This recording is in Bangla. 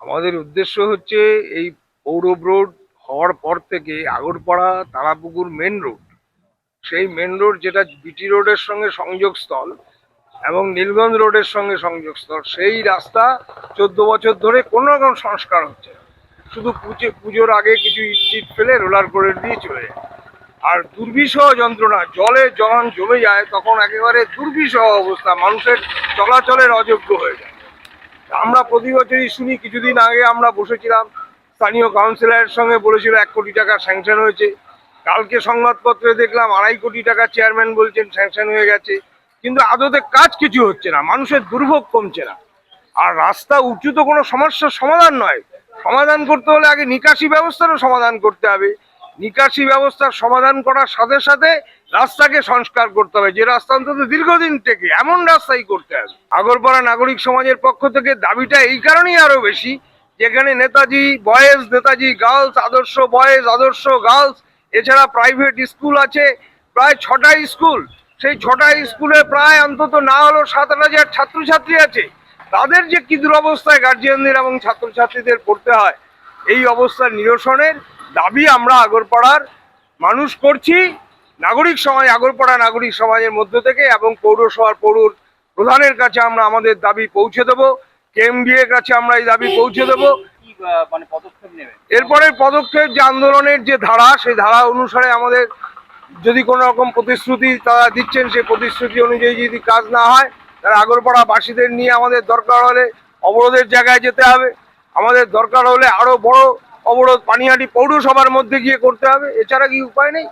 আমাদের উদ্দেশ্য হচ্ছে এই পৌরব রোড হওয়ার পর থেকে আগরপাড়া তারাপুকুর মেন রোড, সেই মেন রোড যেটা বিটি রোডের সঙ্গে সংযোগস্থল এবং নীলগঞ্জ রোডের সঙ্গে সংযোগস্থল, সেই রাস্তা 14 বছর ধরে কোনো রকম সংস্কার হচ্ছে না। শুধু পুজোর আগে কিছু ইট ফেলে রোলার করে দিয়ে চলে যায়। আর দুর্বিষহ যন্ত্রণা, জলে যখন জমে যায় তখন একেবারে দুর্বিষহ অবস্থা, মানুষের চলাচলের অযোগ্য হয়ে যায়। আমরা প্রতি বছরই শুনি, কিছুদিন আগে আমরা বসেছিলাম, স্থানীয় কাউন্সিলরের সঙ্গে বলেছিল 1 কোটি টাকা স্যাংশন হয়েছে। কালকে সংবাদপত্রে দেখলাম 2.5 কোটি টাকা চেয়ারম্যান বলছেন স্যাংশন হয়ে গেছে, কিন্তু আদতে কাজ কিছু হচ্ছে না, মানুষের দুর্ভোগ কমছে না। আর রাস্তা উঁচু তো কোনো সমস্যার সমাধান নয়। সমাধান করতে হলে আগে নিকাশি ব্যবস্থারও সমাধান করতে হবে। নিকাশি ব্যবস্থার সমাধান করার সাথে সাথে রাস্তাকে সংস্কার করতে হবে, যে রাস্তা অন্তত দীর্ঘদিন থেকে এমন রাস্তাই করতে হবে। আগরপাড়া নাগরিক সমাজের পক্ষ থেকে দাবিটা এই কারণেই আরো বেশি, যেখানে নেতাজি বয়েজ, নেতাজি গার্লস, আদর্শ বয়েজ, আদর্শ গার্লস, এছাড়া প্রাইভেট স্কুল আছে প্রায় 6টা স্কুল। সেই 6টা স্কুলে প্রায় অন্তত না হলো 7-8 হাজার ছাত্রছাত্রী আছে। তাদের যে কি দুরবস্থায় গার্জিয়ানদের এবং ছাত্রছাত্রীদের পড়তে হয়, এই অবস্থার নিরসনের দাবি আমরা আগরপাড়ার মানুষ করছি। নাগরিক সমাজ, আগরপাড়া নাগরিক সমাজের মধ্য থেকে এবং পৌরসভার পৌর প্রধানের কাছে আমরা আমাদের দাবি পৌঁছে দেবো। কেএমডিএর কাছে আমরা এই দাবি পৌঁছে দেবো। মানে পদক্ষেপ নেবে এরপরে পদক্ষেপ যে আন্দোলনের যে ধারা, সেই ধারা অনুসারে আমাদের যদি কোনো রকম প্রতিশ্রুতি তারা দিচ্ছেন, সেই প্রতিশ্রুতি অনুযায়ী যদি কাজ না হয়, তারা আগরপাড়া বাসীদের নিয়ে আমাদের দরকার হলে অবরোধের জায়গায় যেতে হবে। আমাদের দরকার হলে আরো বড় অবরোধ পানিহাটি পৌরসভার মধ্যে গিয়ে করতে হবে। এছাড়া কি উপায় নেই।